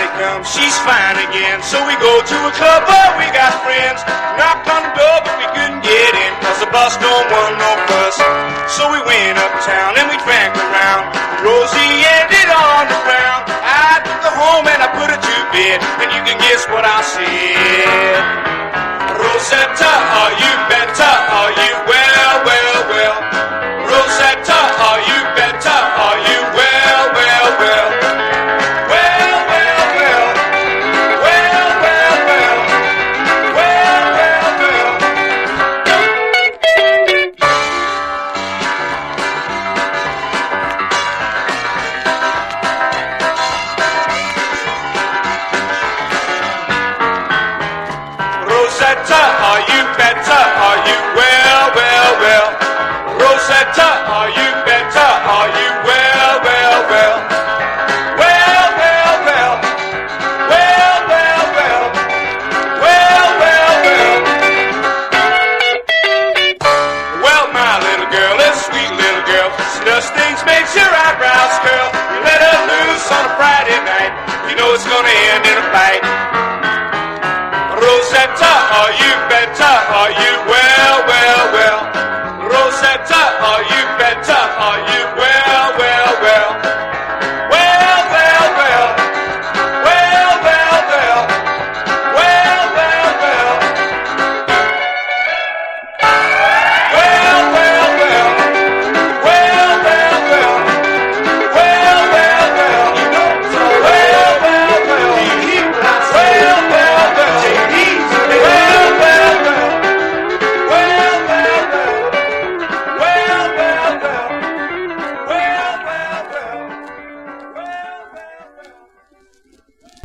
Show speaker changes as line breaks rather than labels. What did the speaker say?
Friday comes, she's fine again. So we go to a club where we got friends. Knocked on the door, but we couldn't get in, cause the boss don't want no fuss. So we went uptown and we drank around. Rosie ended on the ground. I took her home and I put her to bed, and you can guess what I said. Rosetta, are you better? Are you well, well, well? Rosetta, are you better? Are you well, well, well? Well, well, well. Well, well, well. Well, well, well. Rosetta, are you better? Are you well, well, well? Rosetta, are you better? Are you well, well, well? Well, well, well. Well, well, well. Well, well, well. Well, my little girl, this sweet little girl, she does things, makes your eyebrows curl. You let her loose on a Friday night, you know it's gonna end in a fight. Rosetta, are you better? Are you well?